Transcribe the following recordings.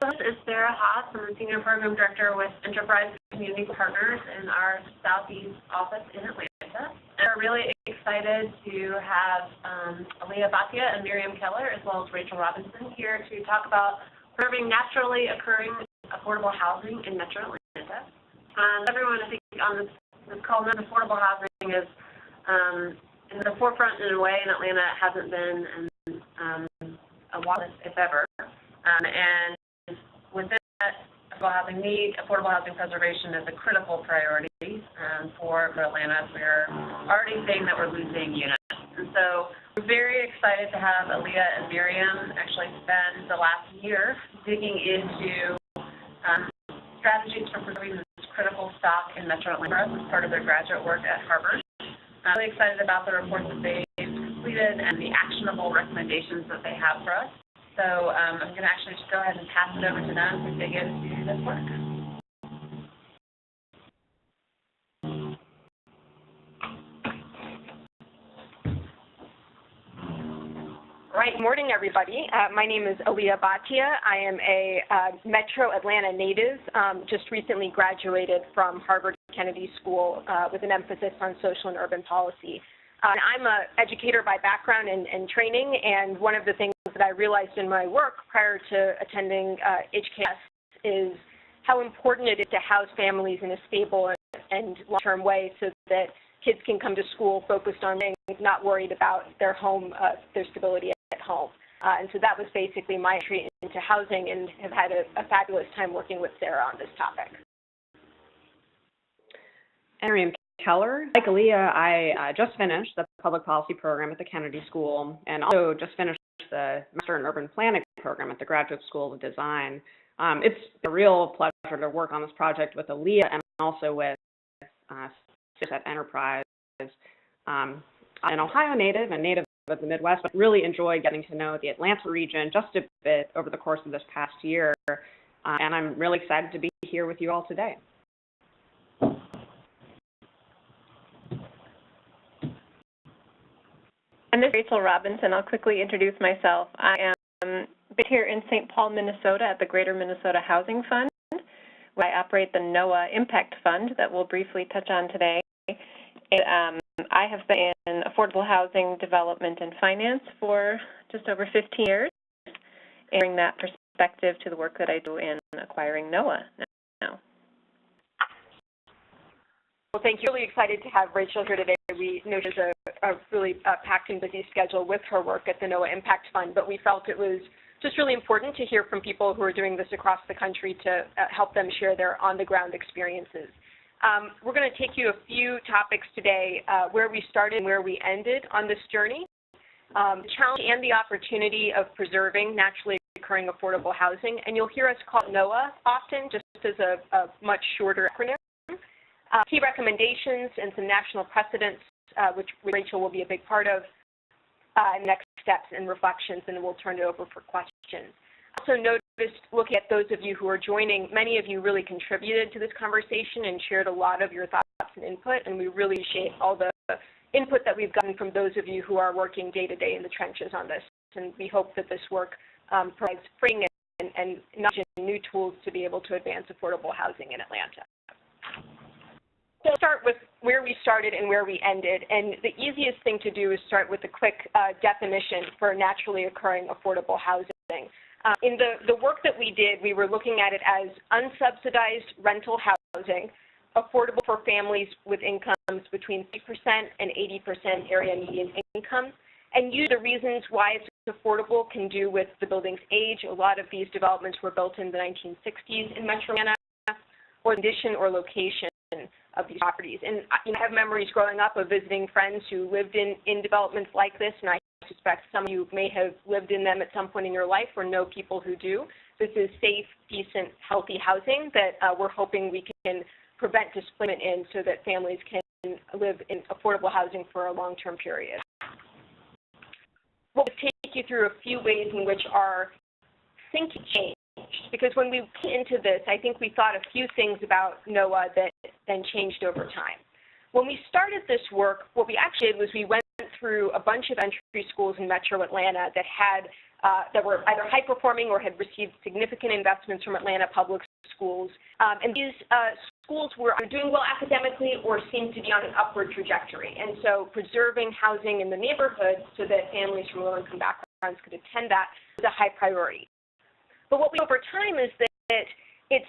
This is Sarah Haas. I'm the Senior Program Director with Enterprise Community Partners in our Southeast office in Atlanta. And we're really excited to have Aaliyah Bhatia and Miriam Keller, as well as Rachel Robinson, here to talk about preserving naturally occurring affordable housing in Metro Atlanta. Everyone, I think, on this call knows affordable housing is in the forefront in a way in Atlanta it hasn't been in a while, if ever. And within that affordable housing need, affordable housing preservation is a critical priority for Atlanta. We're already seeing that we're losing units. And so we're very excited to have Aaliyah and Miriam actually spend the last year digging into strategies for preserving this critical stock in Metro Atlanta as part of their graduate work at Harvard. I'm really excited about the reports that they've completed and the actionable recommendations that they have for us. So I'm going to actually just go ahead and pass it over to them to dig into this work. All right, morning, everybody. My name is Aaliyah Bhatia. I am a Metro Atlanta native, just recently graduated from Harvard Kennedy School with an emphasis on social and urban policy. I'm an educator by background and training, and one of the things that I realized in my work prior to attending HKS is how important it is to house families in a stable and long-term way so that kids can come to school focused on things, not worried about their home, their stability at home. And so that was basically my entry into housing, and have had a fabulous time working with Sarah on this topic. Miriam Keller. Like Aaliyah, I just finished the public policy program at the Kennedy School, and also just finished the Master in Urban Planning program at the Graduate School of Design. It's a real pleasure to work on this project with Aaliyah and also with at Enterprise. I'm an Ohio native and native of the Midwest, but really enjoyed getting to know the Atlanta region just a bit over the course of this past year, and I'm really excited to be here with you all today. And this is Rachel Robinson. I'll quickly introduce myself. I am based here in St. Paul, Minnesota at the Greater Minnesota Housing Fund, where I operate the NOAA Impact Fund that we'll briefly touch on today. And, I have been in affordable housing development and finance for just over 15 years, and bring that perspective to the work that I do in acquiring NOAA now. Well, thank you. Really excited to have Rachel here today. We know she's a really packed and busy schedule with her work at the NOAA Impact Fund, but we felt it was just really important to hear from people who are doing this across the country to help them share their on-the-ground experiences. We're going to take you a few topics today, where we started and where we ended on this journey, the challenge and the opportunity of preserving naturally occurring affordable housing, and you'll hear us call it NOAA often, just as a much shorter acronym. Key recommendations and some national precedents, which Rachel will be a big part of, next steps and reflections, and then we'll turn it over for questions. Also noticed, looking at those of you who are joining, many of you really contributed to this conversation and shared a lot of your thoughts and input, and we really appreciate all the input that we've gotten from those of you who are working day to day in the trenches on this. And we hope that this work provides freeing and new tools to be able to advance affordable housing in Atlanta. So we'll start with where we started and where we ended, and the easiest thing to do is start with a quick definition for naturally occurring affordable housing. In the work that we did, we were looking at it as unsubsidized rental housing, affordable for families with incomes between 6% and 80% area median income, and use the reasons why it's affordable can do with the building's age. A lot of these developments were built in the 1960s in Metro Atlanta, or condition or location of these properties. And I have memories growing up of visiting friends who lived in developments like this, and I suspect some of you may have lived in them at some point in your life or know people who do. This is safe, decent, healthy housing that we're hoping we can prevent displacement in so that families can live in affordable housing for a long-term period. We'll take you through a few ways in which our thinking changed, because when we went into this, I think we thought a few things about NOAA that then changed over time. When we started this work, what we actually did was we went through a bunch of entry schools in Metro Atlanta that had that were either high-performing or had received significant investments from Atlanta Public Schools. And these schools were doing well academically or seemed to be on an upward trajectory. And so preserving housing in the neighborhood so that families from low-income backgrounds could attend that was a high priority. But what we over time is that it's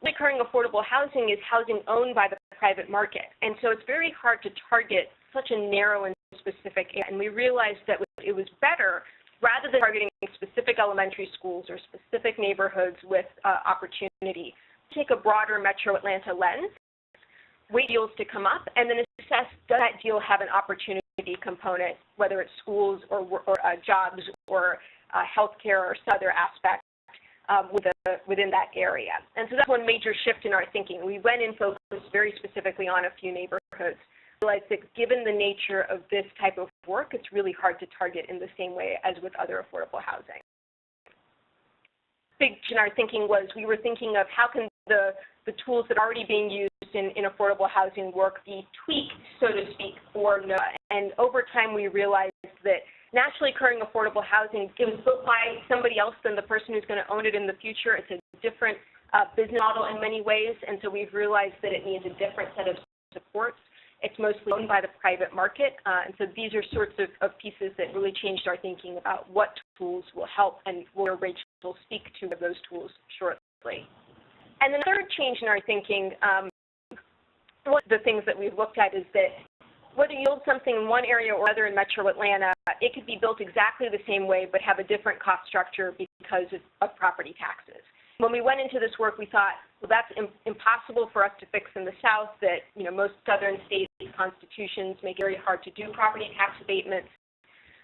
recurring affordable housing is housing owned by the private market. And so it's very hard to target such a narrow and specific area. And we realized that it was better, rather than targeting specific elementary schools or specific neighborhoods with opportunity, take a broader Metro Atlanta lens, wait deals to come up, and then assess, does that deal have an opportunity component, whether it's schools or jobs or healthcare or some other aspect within that area. And so that's one major shift in our thinking. We went and focused very specifically on a few neighborhoods. Realized that given the nature of this type of work, it's really hard to target in the same way as with other affordable housing. Big in our thinking was we were thinking of how can the tools that are already being used in affordable housing work be tweaked, so to speak, for NOAA. And over time we realized that naturally occurring affordable housing is built by somebody else than the person who's going to own it in the future. It's a different business model in many ways, and so we've realized that it needs a different set of supports. It's mostly owned by the private market, and so these are sorts of pieces that really changed our thinking about what tools will help, and where Rachel will speak to those tools shortly. And then the third change in our thinking, one of the things that we've looked at is that whether you build something in one area or other in Metro Atlanta, it could be built exactly the same way but have a different cost structure because of property taxes. When we went into this work, we thought, well, that's impossible for us to fix in the South, that most southern states' constitutions make it very hard to do property tax abatements.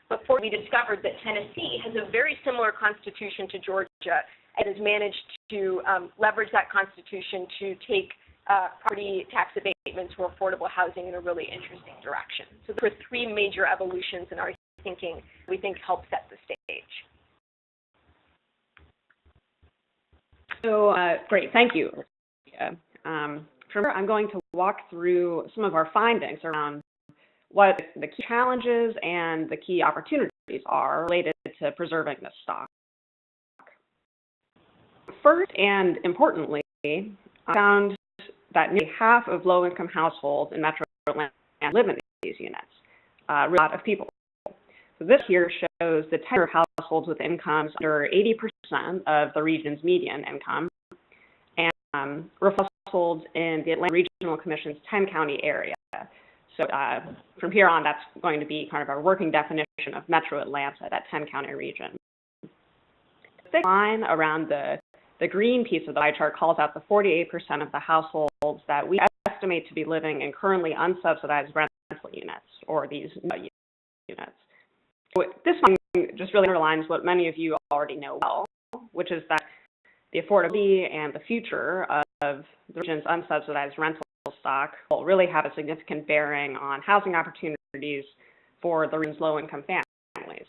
But we discovered that Tennessee has a very similar constitution to Georgia and has managed to leverage that constitution to take property tax abatements for affordable housing in a really interesting direction. So there were three major evolutions in our thinking we think help set the stage. So great, thank you. From here, I'm going to walk through some of our findings around what the key challenges and the key opportunities are related to preserving this stock. First, and importantly, I found that nearly half of low-income households in Metro Atlanta live in these units, a lot of people. So this here shows the tenure of households with incomes under 80% of the region's median income, and households in the Atlanta Regional Commission's 10-county area. So from here on, that's going to be kind of our working definition of Metro Atlanta, that 10-county region. The thick line around the green piece of the pie chart calls out the 48% of the households that we estimate to be living in currently unsubsidized rental units, or these units. So this one just really underlines what many of you already know well, which is that the affordability and the future of the region's unsubsidized rental stock will really have a significant bearing on housing opportunities for the region's low-income families.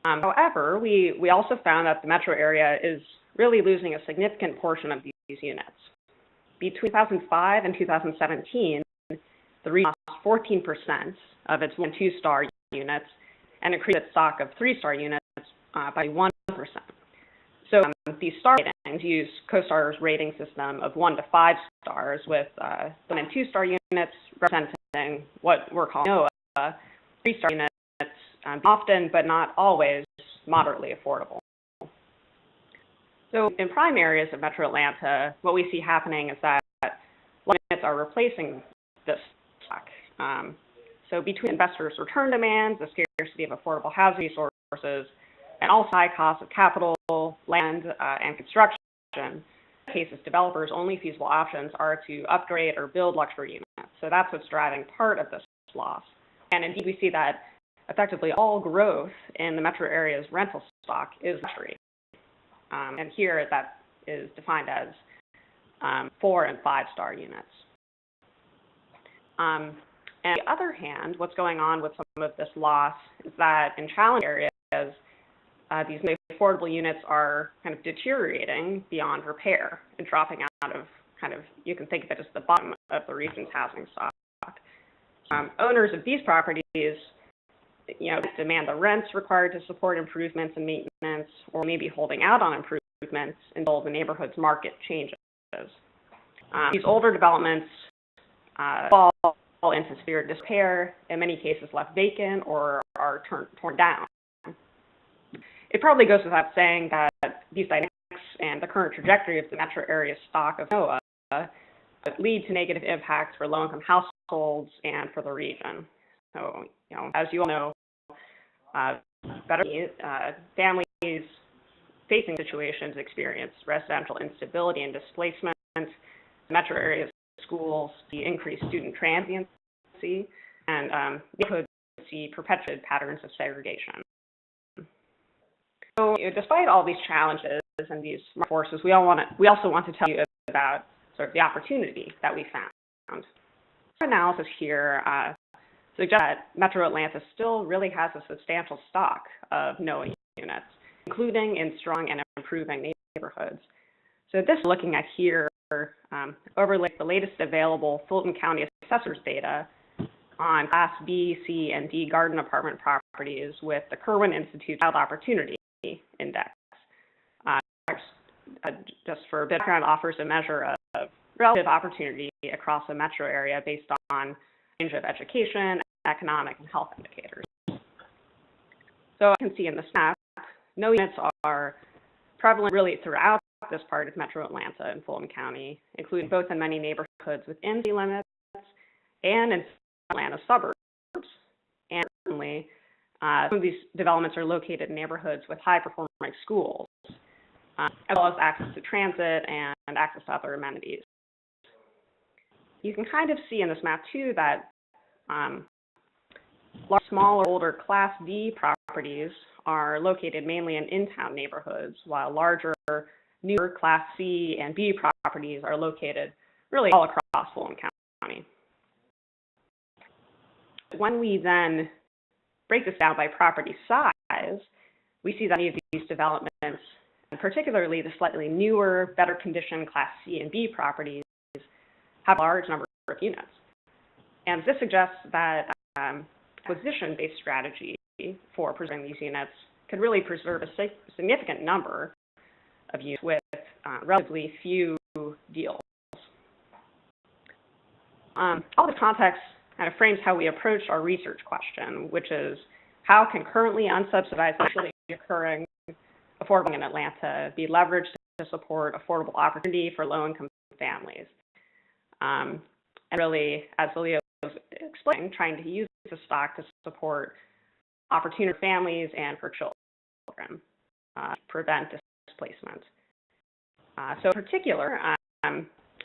However, we also found that the metro area is really losing a significant portion of these units. Between 2005 and 2017, the region lost 14% of its 1- and 2-star units and increased its stock of 3-star units by 1%. So these star ratings use CoStar's rating system of 1 to 5 stars, with 1- and 2-star units representing what we're calling NOAA, 3-star units often but not always moderately affordable. So in prime areas of Metro Atlanta, what we see happening is that units are replacing this stock. So between investors' return demands, the scarcity of affordable housing resources, and also high costs of capital, land, and construction, in cases developers' only feasible options are to upgrade or build luxury units. So that's what's driving part of this loss. And indeed, we see that effectively all growth in the metro area's rental stock is luxury. And here that is defined as 4- and 5-star units. And on the other hand, what's going on with some of this loss is that in challenge areas, these affordable units are kind of deteriorating beyond repair and dropping out of you can think of it as the bottom of the region's housing stock. Owners of these properties demand the rents required to support improvements and maintenance, or maybe holding out on improvements until the neighborhood's market changes. These older developments fall into severe disrepair, in many cases left vacant or are torn down. It probably goes without saying that these dynamics and the current trajectory of the metro area's stock of NOAA lead to negative impacts for low-income households and for the region. So, as you all know, families facing situations experience residential instability and displacement. Metro areas schools see increased student transiency, and neighborhoods see perpetuated patterns of segregation. So, despite all these challenges and these forces, we also want to tell you about sort of the opportunity that we found. Our analysis here suggests that Metro Atlanta still really has a substantial stock of NOAA units, including in strong and improving neighborhoods. So this we're looking at here overlays the latest available Fulton County assessors data on Class B, C, and D garden apartment properties with the Kirwan Institute Child Opportunity Index. Just for background, offers a measure of relative opportunity across the metro area based on a range of education, economic, and health indicators. So as you can see in this map, no units are prevalent really throughout this part of Metro Atlanta and Fulton County, including both in many neighborhoods within city limits and in Atlanta suburbs. And certainly, some of these developments are located in neighborhoods with high-performing schools, as well as access to transit and access to other amenities. You can kind of see in this map, too, that smaller, older Class D properties are located mainly in-town neighborhoods, while larger, newer Class C and B properties are located really all across Fulton County. When we then break this down by property size, we see that many of these developments, and particularly the slightly newer, better conditioned Class C and B properties, have a large number of units. And this suggests that acquisition-based strategy for preserving these units could really preserve a significant number of units with relatively few deals. All this context kind of frames how we approach our research question, which is how can currently unsubsidized, actually occurring affordable in Atlanta be leveraged to support affordable opportunity for low-income families? And really, as Leah was explaining, trying to use the stock to support opportunity for families and for children, prevent displacement. So in particular,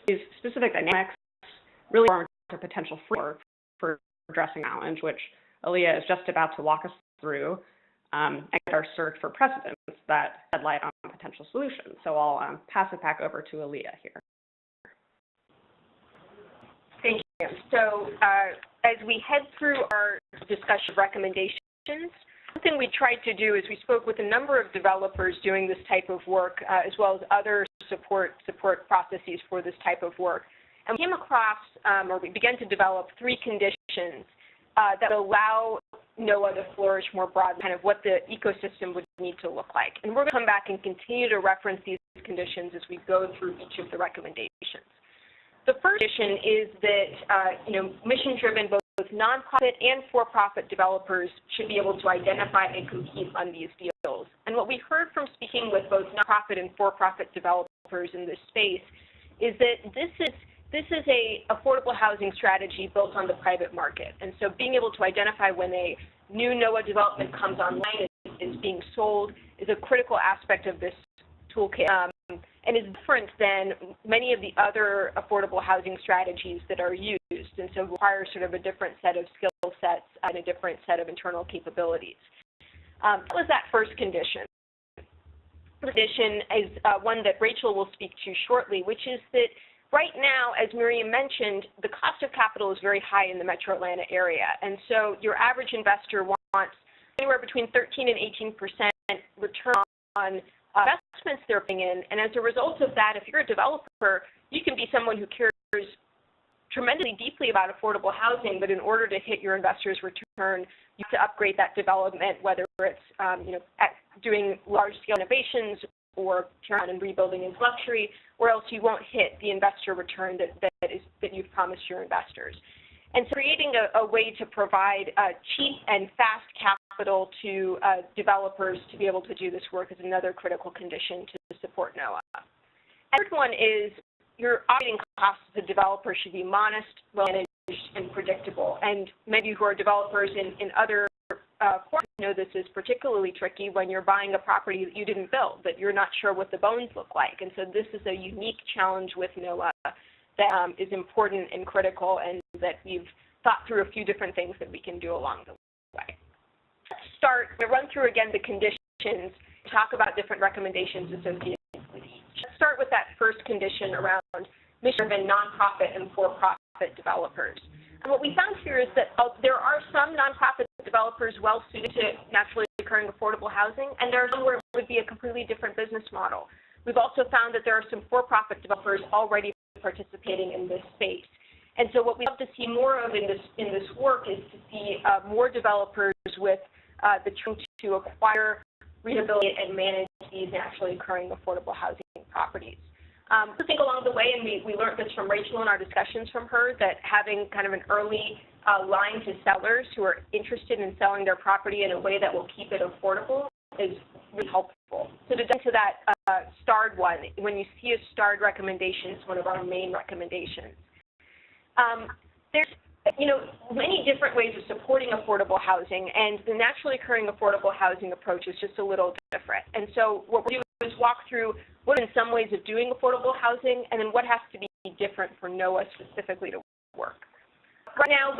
these specific dynamics really form a potential framework for addressing challenge, which Aaliyah is just about to walk us through, and our search for precedents that shed light on potential solutions. So I'll pass it back over to Aaliyah here. Thank you. So as we head through our discussion of recommendations, something we tried to do is we spoke with a number of developers doing this type of work, as well as other support processes for this type of work. And we came across, or we began to develop 3 conditions that would allow NOAA to flourish more broadly, kind of what the ecosystem would need to look like. And we're going to come back and continue to reference these conditions as we go through each of the recommendations. The first condition is that, mission-driven, both nonprofit and for-profit developers should be able to identify and compete on these deals. And what we heard from speaking with both nonprofit and for-profit developers in this space is that this is a affordable housing strategy built on the private market. And so being able to identify when a new NOAA development comes online and is being sold is a critical aspect of this toolkit, and is different than many of the other affordable housing strategies that are used, and so requires sort of a different set of skill sets and a different set of internal capabilities. That was that first condition. The condition is one that Rachel will speak to shortly, which is that right now, as Miriam mentioned, the cost of capital is very high in the Metro Atlanta area, and so your average investor wants anywhere between 13 and 18% return on investments they're putting in, and as a result of that, if you're a developer, you can be someone who cares tremendously deeply about affordable housing, but in order to hit your investors' return, you have to upgrade that development, whether it's doing large-scale innovations or tearing down and rebuilding as luxury, or else you won't hit the investor return that you've promised your investors. And so creating a way to provide cheap and fast capital to developers to be able to do this work is another critical condition to support NOAA. And the third one is your operating costs as a developer should be modest, well-managed, and predictable. And many of you who are developers in other forms know this is particularly tricky when you're buying a property that you didn't build, that you're not sure what the bones look like. And so this is a unique challenge with NOAA that is important and critical, and that we've thought through a few different things that we can do along the way. Let's start, we'll run through again the conditions, talk about different recommendations associated with each. Let's start with that first condition around mission-driven nonprofit and for-profit developers. And what we found here is that there are some nonprofit developers well suited to naturally occurring affordable housing, and there are some where it would be a completely different business model. We've also found that there are some for-profit developers already participating in this space. And so what we love to see more of in this work is to see more developers with the training to acquire, rehabilitate, and manage these naturally occurring affordable housing properties. I think along the way, and we learned this from Rachel in our discussions from her, that having kind of an early line to sellers who are interested in selling their property in a way that will keep it affordable is really helpful. So to get to that starred one, when you see a starred recommendation, it's one of our main recommendations. There's many different ways of supporting affordable housing, and the naturally occurring affordable housing approach is just a little different. And so what we'll do is walk through what are some ways of doing affordable housing, and then what has to be different for NOAA specifically to work. Right now,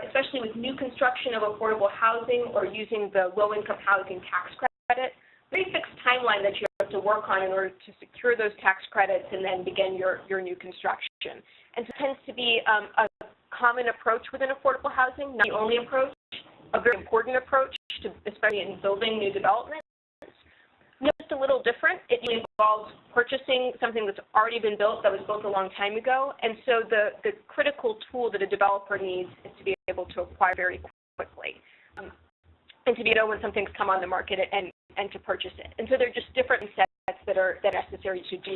especially with new construction of affordable housing or using the low-income housing tax credit, very fixed timeline that you have to work on in order to secure those tax credits and then begin your new construction. And so it tends to be a common approach within affordable housing, not the only approach, a very important approach, especially in building new developments. Just a little different. It involves purchasing something that's already been built, that was built a long time ago. And so the critical tool that a developer needs is to be able to acquire very quickly and to be able when something's come on the market and to purchase it. And so they're just different sets that are necessary to do